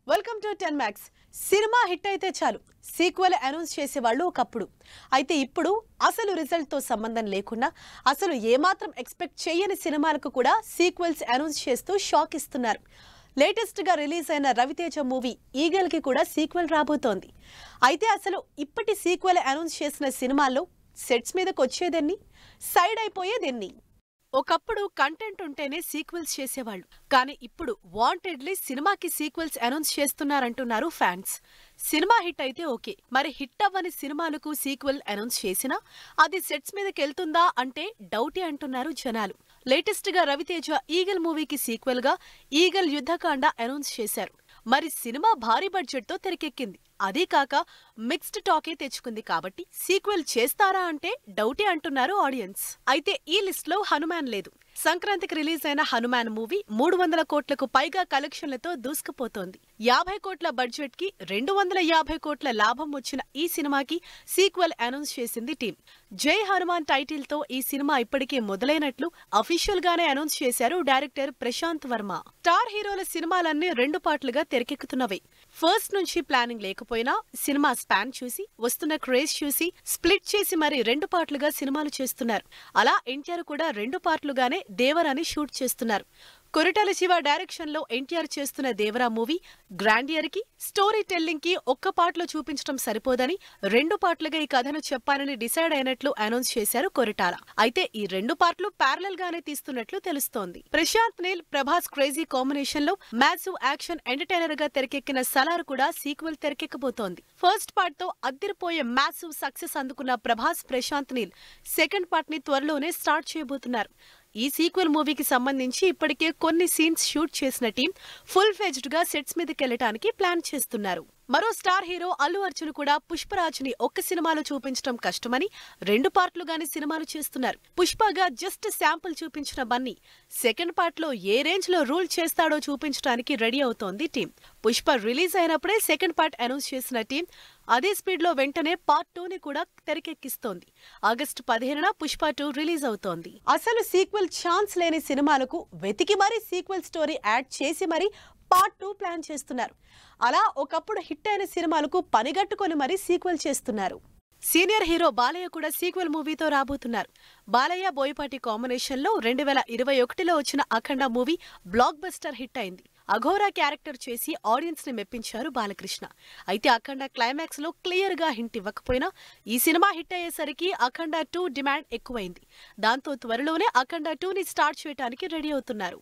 Welcome to 10 max. Cinema hit అయితే చాలు sequel announce చేసేవాళ్ళు ఒకప్పుడు. అయితే ఇప్పుడు అసలు రిజల్ట్ తో సంబంధం లేకుండా అసలు ఏమాత్రం ఎక్స్పెక్ట్ చేయని సినిమాలకు కూడా సీక్వెల్స్ అనౌన్స్ చేస్తూ షాక్ ఇస్తున్నారు. లేటెస్ట్ గా రిలీజ్ అయిన రవితేజ మూవీ ఈగల్ కి కూడా సీక్వెల్ రాబోతోంది. అయితే అసలు ఇప్పటి సీక్వెల్ అనౌన్స్ చేసిన సినిమాల్లో సెట్స్ మీదకి వచ్చేదెన్ని, సైడ్ అయిపోయేదెన్ని? ఒకప్పుడు కంటెంట్ ఉంటేనే సీక్వెల్స్ చేసేవాళ్ళు, కానీ ఇప్పుడు వాంటెడ్లీ సినిమాకి సీక్వెల్స్ అనౌన్స్ చేస్తున్నారంటున్నారు ఫ్యాన్స్. సినిమా హిట్ అయితే ఓకే, మరి హిట్ అవ్వని సినిమాలకు సీక్వెల్ అనౌన్స్ చేసినా అది సెట్స్ మీదకెళ్తుందా అంటే డౌటే అంటున్నారు జనాలు. లేటెస్ట్ గా రవితేజ ఈగల్ మూవీకి సీక్వెల్ గా ఈగల్ యుద్ధకాండ అనౌన్స్ చేశారు. మరి సినిమా భారీ బడ్జెట్ తో తెరకెక్కింది, అదీ కాక మిక్స్డ్ టాకే తెచ్చుకుంది కాబట్టి సీక్వెల్ చేస్తారా అంటే డౌటే అంటున్నారు ఆడియన్స్. అయితే ఈ లిస్ట్ లో హనుమాన్ లేదు. సంక్రాంతికి రిలీజ్ అయిన హనుమాన్ మూవీ 300 కోట్లకు పైగా కలెక్షన్లతో దూసుకుపోతోంది. 50 కోట్ల బడ్జెట్ కి 250 కోట్ల లాభం వచ్చిన ఈ సినిమాకి సీక్వెల్ అనౌన్స్ చేసింది టీం. జై హనుమాన్ టైటిల్ తో ఈ సినిమా ఇప్పటికే మొదలైనట్లు అఫీషియల్ గానే అనౌన్స్ చేశారు డైరెక్టర్ ప్రశాంత్ వర్మ. స్టార్ హీరోల సినిమాలన్నీ 2 పార్ట్లుగా తెరకెక్కుతున్నవే. ఫస్ట్ నుంచి ప్లానింగ్ లేకపోయినా సినిమా స్పాన్ చూసి, వస్తున్న క్రేజ్ చూసి స్ప్లిట్ చేసి మరి 2 పార్ట్లుగా సినిమాలు చేస్తున్నారు. అలా ఎన్టీఆర్ కూడా 2 పార్ట్లుగానే దేవరాని షూట్ చేస్తున్నారు. కొరటాల శివ డైరెక్షన్ లో ఎన్టీఆర్ చేస్తున్న దేవరా మూవీ గ్రాండియర్ కి, స్టోరీ టెల్లింగ్ కి ఒక్క పార్ట్లో చూపించడం సరిపోదని 2 పార్ట్లుగా ఈ కథను చెప్పాలని డిసైడ్ అయినట్లు అనౌన్స్ చేశారు కొరటాల. అయితే ఈ 2 పార్ట్లు ప్యారలల్ గానే తీస్తున్నట్లు తెలుస్తోంది. ప్రశాంత్ నీల్ ప్రభాస్ క్రేజీ కాంబినేషన్ లో మ్యాసివ్ యాక్షన్ ఎంటర్టైనర్ గా తెరకెక్కిన సలార్ కూడా సీక్వెల్ తెరకెక్కబోతోంది. ఫస్ట్ పార్ట్ తో అద్దిరిపోయే మ్యాసివ్ సక్సెస్ అందుకున్న ప్రభాస్ ప్రశాంత్ నీల్ సెకండ్ పార్ట్ ని త్వరలోనే స్టార్ట్ చేయబోతున్నారు. ఈ సీక్వెల్ మూవీకి సంబంధించి ఇప్పటికే కొన్ని సీన్స్ షూట్ చేసిన టీం ఫుల్ ఫ్లెడ్జ్డ్ గా సెట్స్ మీదకెళ్లడానికి ప్లాన్ చేస్తున్నారు. మరో స్టార్ హీరో అల్లు అర్జున్ కూడా పుష్పరాజ్ని ఒక్క సినిమాలో చూపించడం కష్టమని 2 పార్ట్లుగానే సినిమాలు చేస్తున్నారు. పుష్పగా జస్ట్ శాంపుల్ చూపించిన బన్నీ సెకండ్ పార్ట్ లో ఏ రేంజ్ లో రూల్ చేస్తాడో చూపించడానికి రెడీ అవుతోంది టీం. పుష్ప రిలీజ్ అయినప్పుడే సెకండ్ పార్ట్ అనౌన్స్ చేసిన టీం అదే స్పీడ్ లో వెంటనే పార్ట్ 2 ని కూడా తెరకెక్కిస్తోంది. ఆగస్టు 15న పుష్ప 2 రిలీజ్ అవుతోంది. అసలు సీక్వెల్ ఛాన్స్ లేని సినిమాలకు వెతికి మరీ సీక్వెల్ స్టోరీ యాడ్ చేసి మరీ పార్ట్ 2 ప్లాన్ చేస్తున్నారు. అలా ఒకప్పుడు హిట్ అయిన సినిమాలకు పనిగట్టుకొని మరీ సీక్వెల్ చేస్తున్నారు. సీనియర్ హీరో బాలయ్య కూడా సీక్వెల్ మూవీతో రాబోతున్నారు. బాలయ్య బోయపాటి కాంబినేషన్ లో 2021లో వచ్చిన అఖండ మూవీ బ్లాక్ బస్టర్ హిట్ అయింది. అఘోరా క్యారెక్టర్ చేసి ఆడియన్స్ ని మెప్పించారు బాలకృష్ణ. అయితే అఖండ క్లైమాక్స్ లో క్లియర్ గా హింట్ ఇవ్వకపోయినా ఈ సినిమా హిట్ అయ్యేసరికి అఖండ 2 డిమాండ్ ఎక్కువైంది. దాంతో త్వరలోనే అఖండ 2 ని స్టార్ట్ చేయడానికి రెడీ అవుతున్నారు.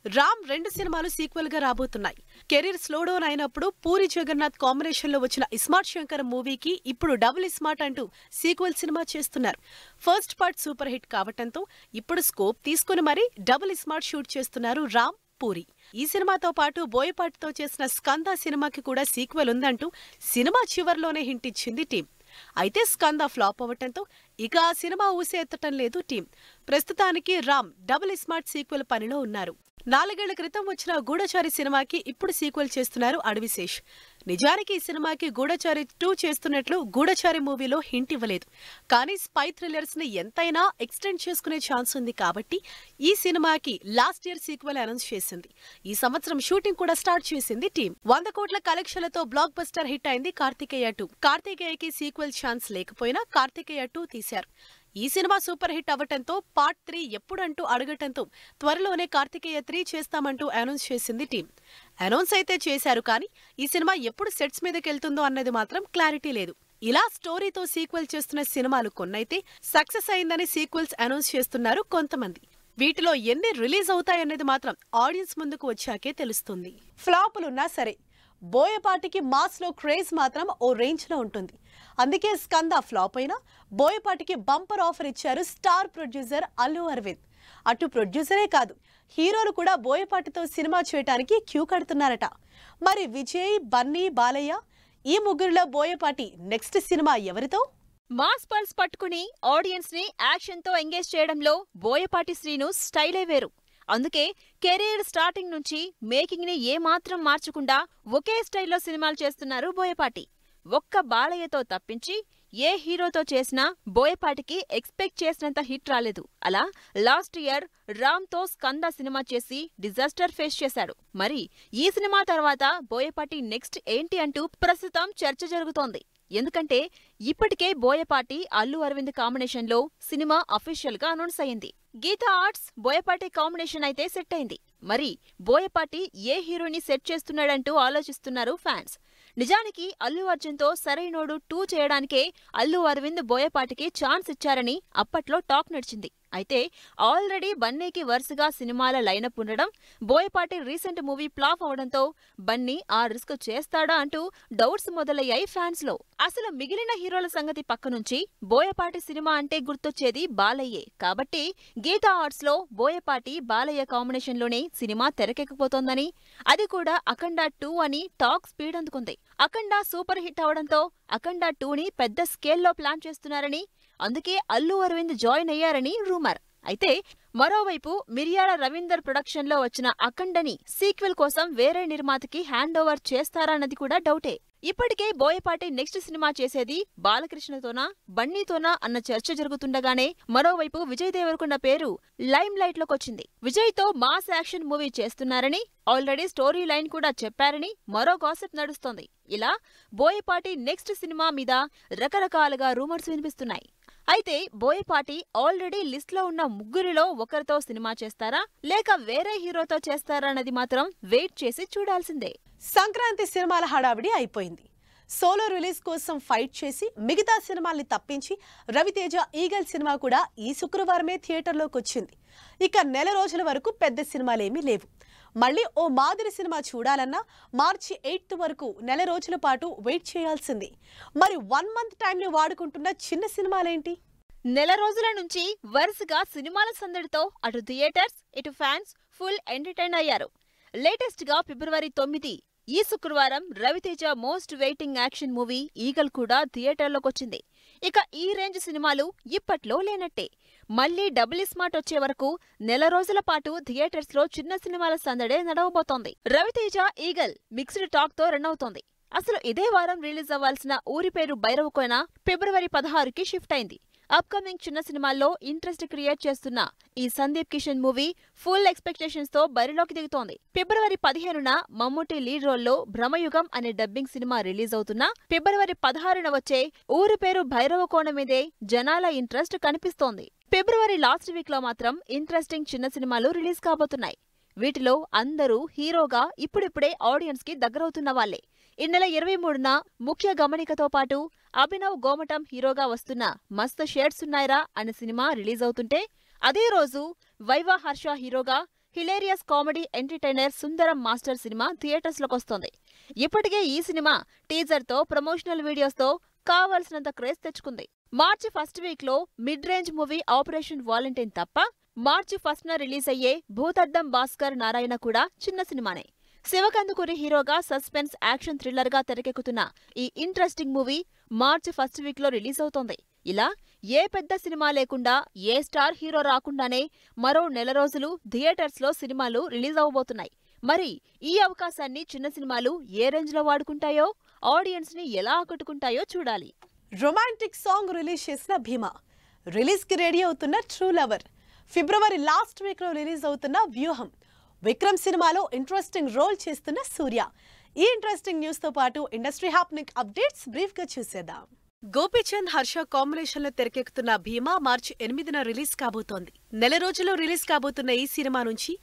రామ్ 2 సినిమాలు సీక్వెల్ గా రాబోతున్నాయి. కెరీర్ స్లోడౌన్ అయినప్పుడు పూరి జగన్నాథ్ కాంబినేషన్ లో వచ్చిన ఇస్మార్ట్ శంకర్ మూవీకి ఇప్పుడు డబుల్ ఇస్మార్ట్ అంటూ సీక్వెల్ సినిమా చేస్తున్నారు. ఫస్ట్ పార్ట్ సూపర్ హిట్ కావటంతో ఇప్పుడు స్కోప్ తీసుకుని మరీ డబుల్ ఇస్మార్ట్ షూట్ చేస్తున్నారు రామ్, పూరి. ఈ సినిమాతో పాటు బోయపాటితో చేసిన స్కంద సినిమాకి కూడా సీక్వెల్ ఉందంటూ సినిమా చివర్లోనే హింట్ ఇచ్చింది టీం. అయితే స్కంద ఫ్లాప్ అవ్వటంతో ఇక ఆ సినిమా ఊసే ఎత్తటం లేదు టీం. ప్రస్తుతానికి రామ్ డబుల్ ఇస్మార్ట్ సీక్వెల్ పనిలో ఉన్నారు. 4 ఏళ్ల క్రితం వచ్చిన గూఢచారి సినిమాకి ఇప్పుడు సీక్వెల్ చేస్తున్నారు అడవిశేష్. నిజానికి ఈ సినిమాకి గూఢచారి 2 చేస్తున్నట్లు గూఢచారి మూవీలో హింట్ ఇవ్వలేదు. కానీ స్పై థ్రిల్లర్స్ ని ఎంతైనా ఎక్స్టెండ్ చేసుకునే ఛాన్స్ ఉంది కాబట్టి ఈ సినిమాకి లాస్ట్ ఇయర్ సీక్వెల్ అనౌన్స్ చేసింది. ఈ సంవత్సరం షూటింగ్ కూడా స్టార్ట్ చేసింది టీం. 100 కోట్ల కలెక్షన్లతో బ్లాక్ బస్టర్ హిట్ అయింది కార్తికేయ 2. కార్తికేయకి సీక్వెల్ ఛాన్స్ లేకపోయినా కార్తికేయ 2 తీశారు. ఈ సినిమా సూపర్ హిట్ అవ్వటంతో పార్ట్ 3 ఎప్పుడంటూ అడగటంతో త్వరలోనే కార్తికేయ 3 చేస్తామంటూ అనౌన్స్ చేసింది టీం. అనౌన్స్ అయితే చేశారు, కానీ ఈ సినిమా ఎప్పుడు సెట్స్ మీదకెళ్తుందో అన్నది మాత్రం క్లారిటీ లేదు. ఇలా స్టోరీతో సీక్వెల్ చేస్తున్న సినిమాలు కొన్నైతే సక్సెస్ అయిందని సీక్వెల్స్ అనౌన్స్ చేస్తున్నారు కొంతమంది. వీటిలో ఎన్ని రిలీజ్ అవుతాయన్నది మాత్రం ఆడియన్స్ ముందుకు వచ్చాకే తెలుస్తుంది. ఫ్లాపులున్నా సరే బోయపాటికి మాస్ లో క్రేజ్ మాత్రం ఓ రేంజ్ లో ఉంటుంది. అందుకే స్కంద ఫ్లాప్ అయినా బోయపాటికి బంపర్ ఆఫర్ ఇచ్చారు స్టార్ ప్రొడ్యూసర్ అల్లు అరవింద్. అటు ప్రొడ్యూసరే కాదు, హీరోలు కూడా బోయపాటితో సినిమా చేయటానికి క్యూ కడుతున్నారట. మరి విజయ్, బన్నీ, బాలయ్య ఈ ముగ్గురులో బోయపాటి నెక్స్ట్ సినిమా ఎవరితో? మాస్ పల్స్ పట్టుకుని ఆడియన్స్ ని యాక్షన్ తో ఎంగేజ్ చేయడంలో బోయపాటి శ్రీను స్టైలే వేరు. అందుకే కెరీర్ స్టార్టింగ్ నుంచి మేకింగ్ ని ఏమాత్రం మార్చకుండా ఒకే స్టైల్లో సినిమాలు చేస్తున్నారు బోయపాటి. ఒక్క బాలయ్యతో తప్పించి ఏ హీరోతో చేసినా బోయపాటికి ఎక్స్పెక్ట్ చేసినంత హిట్ రాలేదు. అలా లాస్ట్ ఇయర్ రామ్తో స్కంద సినిమా చేసి డిజాస్టర్ ఫేస్ చేశాడు. మరి ఈ సినిమా తర్వాత బోయపాటి నెక్స్ట్ ఏంటి అంటూ ప్రస్తుతం చర్చ జరుగుతోంది. ఎందుకంటే ఇప్పటికే బోయపాటి అల్లు అరవింద్ కాంబినేషన్ లో సినిమా అఫీషియల్ గా అనౌన్స్ అయింది. గీతా ఆర్ట్స్ బోయపాటి కాంబినేషన్ అయితే సెట్ అయింది. మరి బోయపాటి ఏ హీరోని సెట్ చేస్తున్నాడంటూ ఆలోచిస్తున్నారు ఫ్యాన్స్. నిజానికి అల్లు అర్జున్ తో సరైనోడు 2 చేయడానికే అల్లు అరవింద్ బోయపాటికి ఛాన్స్ ఇచ్చారని అప్పట్లో టాక్ నడిచింది. అయితే ఆల్రెడీ బన్నీకి వరుసగా సినిమాల లైనప్ ఉండడం, బోయపాటి రీసెంట్ మూవీ ఫ్లాప్ అవడంతో బన్నీ ఆ రిస్క్ చేస్తాడా అంటూ డౌట్స్ మొదలయ్యాయి ఫ్యాన్స్ లో. అసలు మిగిలిన హీరోల సంగతి పక్కనుంచి బోయపాటి సినిమా అంటే గుర్తొచ్చేది బాలయ్యే. కాబట్టి గీతా ఆర్ట్స్ లో బోయపాటి బాలయ్య కాంబినేషన్ లోనే సినిమా తెరకెక్కబోతోందని, అది కూడా అఖండ 2 అని టాక్ స్పీడ్ అందుకుంది. అఖండ సూపర్ హిట్ అవడంతో అఖండ 2ని పెద్ద స్కేల్లో ప్లాన్ చేస్తున్నారని, అందుకే అల్లు అరవింద్ జాయిన్ అయ్యారని రూమర్. అయితే మరోవైపు మిర్యాల రవీందర్ ప్రొడక్షన్ లో వచ్చిన అఖండని సీక్వెల్ కోసం వేరే నిర్మాతకి హ్యాండ్ ఓవర్ చేస్తారన్నది కూడా డౌటే. ఇప్పటికే బోయపాటి నెక్స్ట్ సినిమా చేసేది బాలకృష్ణతోనా బన్నీతోనా అన్న చర్చ జరుగుతుండగానే మరోవైపు విజయ్ దేవరకొండ పేరు లైమ్ లైట్ లోకొచ్చింది. విజయ్ తో మాస్ యాక్షన్ మూవీ చేస్తున్నారని, ఆల్రెడీ స్టోరీ లైన్ కూడా చెప్పారని మరో గాసిప్ నడుస్తోంది. ఇలా బోయపాటి నెక్స్ట్ సినిమా మీద రకరకాలుగా రూమర్స్ వినిపిస్తున్నాయి. అయితే బోయపాటి ఆల్రెడీ లిస్ట్ లో ఉన్న ముగ్గురిలో ఒకరితో సినిమా చేస్తారా లేక వేరే హీరోతో చేస్తారా అన్నది మాత్రం వెయిట్ చేసి చూడాల్సిందే. సంక్రాంతి సినిమాల హడావిడి అయిపోయింది. సోలో రిలీజ్ కోసం ఫైట్ చేసి మిగతా సినిమాల్ని తప్పించి రవితేజ ఈగల్ సినిమా కూడా ఈ శుక్రవారమే థియేటర్లోకి వచ్చింది. ఇక నెల రోజుల వరకు పెద్ద సినిమాలేమీ లేవు. మళ్ళీ ఓ మాదిరి సినిమా చూడాలన్నా మార్చి 8 వరకు నెల రోజుల పాటు వెయిట్ చేయాల్సింది. మరి 1 మంత్ టైంని వాడుకుంటున్న చిన్న సినిమాలేంటి? నెల రోజుల నుంచి వరుసగా సినిమాల సందడితో అటు థియేటర్స్ ఇటు ఫ్యాన్స్ ఫుల్ ఎంటర్టైన్ అయ్యారు. లేటెస్ట్ గా ఫిబ్రవరి 9 ఈ శుక్రవారం Ravi Teja most waiting action movie Eagle కూడా థియేటర్లోకొచ్చింది. ఇక ఈ రేంజ్ సినిమాలు ఇప్పట్లో లేనట్టే. మళ్లీ డబుల్ స్మార్ట్ వచ్చే వరకు నెల రోజుల పాటు థియేటర్స్ లో చిన్న సినిమాల సందడే నడవబోతోంది. రవితేజ ఈగల్ మిక్స్డ్ టాక్ తో రన్ అవుతోంది. అసలు ఇదే వారం రిలీజ్ అవ్వాల్సిన ఊరి పేరు భైరవకోన ఫిబ్రవరి 16కి షిఫ్ట్ అయింది. అప్కమింగ్ చిన్న సినిమాల్లో ఇంట్రెస్ట్ క్రియేట్ చేస్తున్న ఈ Sandeep Kishan movie full expectations తో బరిలోకి దిగుతోంది. ఫిబ్రవరి 15న మమ్ముట్టి లీడ్ రోల్లో భ్రమయుగం అనే డబ్బింగ్ సినిమా రిలీజ్ అవుతున్నా ఫిబ్రవరి 16న వచ్చే ఊరి పేరు భైరవకోన మీదే జనాల ఇంట్రెస్ట్ కనిపిస్తోంది. ఫిబ్రవరి లాస్ట్ వీక్ లో మాత్రం ఇంట్రెస్టింగ్ చిన్న సినిమాలు రిలీజ్ కాబోతున్నాయి. వీటిలో అందరూ హీరోగా ఇప్పుడిప్పుడే ఆడియన్స్ కి దగ్గరవుతున్న వాళ్లే. ఈ నెల 23న ముఖ్య గమనికతో పాటు అభినవ్ గోమటం హీరోగా వస్తున్న మస్త్ షేడ్స్ ఉన్నాయిరా అనే సినిమా రిలీజ్ అవుతుంటే, అదే రోజు వైవా హర్ష హీరోగా హిలేరియస్ కామెడీ ఎంటర్టైనర్ సుందరం మాస్టర్ సినిమా థియేటర్స్ లోకొస్తోంది. ఇప్పటికే ఈ సినిమా టీజర్ తో ప్రమోషనల్ వీడియోస్ తో కావాల్సినంత క్రేజ్ తెచ్చుకుంది. మార్చి 1st వీక్ లో mid range movie operation Valentine తప్ప మార్చి 1న రిలీజ్ అయ్యే భూతద్దం భాస్కర్ నారాయణ కూడా చిన్న సినిమానే. శివకందుకూరి హీరోగా సస్పెన్స్ యాక్షన్ థ్రిల్లర్ గా తెరకెక్కుతున్న ఈ ఇంట్రెస్టింగ్ మూవీ మార్చి 1st వీక్ లో రిలీజ్ అవుతోంది. ఇలా ఏ పెద్ద సినిమా లేకుండా ఏ స్టార్ హీరో రాకుండానే మరో నెల రోజులు థియేటర్స్ లో సినిమాలు రిలీజ్ అవబోతున్నాయి. మరి ఈ అవకాశాన్ని చిన్న సినిమాలు ఏ రేంజ్ లో వాడుకుంటాయో, ఆడియన్స్ ని ఎలా ఆకట్టుకుంటాయో చూడాలి. రొమాంటిక్ సాంగ్ రిలీజ్ చేసిన భీమా, రిలీజ్ కి రెడీ అవుతున్న ట్రూ లవర్, ఫిబ్రవరి లాస్ట్ వీక్ లో రిలీజ్ అవుతున్న వ్యూహం, విక్రమ్ సినిమాలో ఇంట్రెస్టింగ్ రోల్ చేస్తున్న సూర్య. ఈ ఇంట్రెస్టింగ్ న్యూస్ తో పాటు ఇండస్ట్రీ హ్యాపెనింగ్ అప్డేట్స్ బ్రీఫ్ గా చూసేద్దాం. గోపీచంద్ హర్ష కాంబినేషన్ లో తెరకెక్కుతున్న భీమా మార్చి 8న రిలీజ్ కాబోతోంది. నెల రోజుల్లో రిలీజ్ కాబోతున్న ఈ సినిమా నుంచి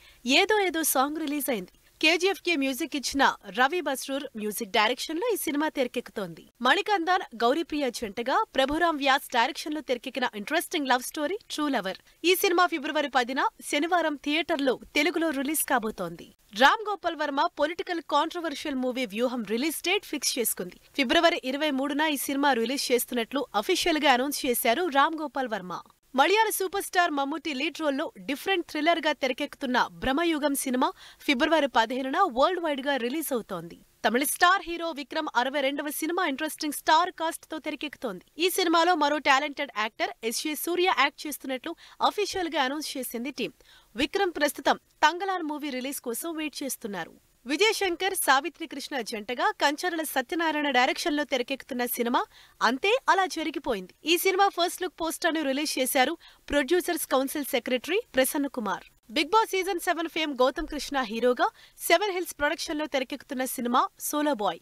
ఏదో సాంగ్ రిలీజ్ అయింది. కేజీఎఫ్ కి మ్యూజిక్ ఇచ్చిన రవి బస్రూర్ మ్యూజిక్ డైరెక్షన్ లో ఈ సినిమా తెరకెక్కుతోంది. మణికందన్, గౌరీప్రియ జంటగా ప్రభురామ్ వ్యాస్ డైరెక్షన్ లో తెరకెక్కిన interesting love story true lover. ఈ సినిమా ఫిబ్రవరి 10న శనివారం థియేటర్లో తెలుగులో రిలీజ్ కాబోతోంది. Ram Gopal Varma political controversial movie Vyuham release date fix చేసుకుంది. ఫిబ్రవరి 23న ఈ సినిమా రిలీజ్ చేస్తున్నట్లు అఫీషియల్ గా అనౌన్స్ చేశారు రామ్ గోపాల్ వర్మ. మలయాళ సూపర్ స్టార్ మమ్ముట్టి లీడ్ రోల్లో డిఫరెంట్ థ్రిల్లర్ గా తెరకెక్కుతున్న భ్రమయుగం సినిమా ఫిబ్రవరి 15న వరల్డ్ వైడ్ గా రిలీజ్ అవుతోంది. తమిళ స్టార్ హీరో విక్రమ్ 62వ సినిమా ఇంట్రెస్టింగ్ స్టార్ కాస్ట్ తో తెరకెక్కుతోంది. ఈ సినిమాలో మరో టాలెంటెడ్ యాక్టర్ ఎస్ఏ సూర్య యాక్ట్ చేస్తున్నట్లు అఫీషియల్ గా అనౌన్స్ చేసింది టీం. విక్రమ్ ప్రస్తుతం తంగలాన్ మూవీ రిలీజ్ కోసం వెయిట్ చేస్తున్నారు. విజయ్ శంకర్, సావిత్రి కృష్ణ జంటగా కంచర్ల సత్యనారాయణ డైరెక్షన్ లో తెరకెక్కుతున్న సినిమా అంతే అలా జరిగిపోయింది. ఈ సినిమా ఫస్ట్ లుక్ పోస్టర్ ను రిలీజ్ చేశారు producers council secretary Prasanna Kumar. Bigg Boss season 7 fame Gautham Krishna హీరోగా 7 హిల్స్ ప్రొడక్షన్ లో తెరకెక్కుతున్న సినిమా సోలో బాయ్.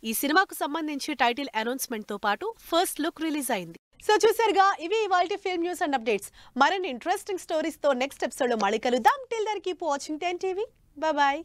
ఈ సినిమాకు సంబంధించి టైటిల్ అనౌన్స్మెంట్ తో పాటు ఫస్ట్ లుక్ రిలీజ్ అయింది. సో చూసారుగా, ఇవి ఇవాల్టి ఫిల్మ్ న్యూస్ అండ్ అప్డేట్స్. మరిన్ని ఇంట్రెస్టింగ్ స్టోరీస్ తో నెక్స్ట్ ఎపిసోడ్ లో మళ్ళీ కలుద్దాం. Till then keep watching 10 TV. Bye bye.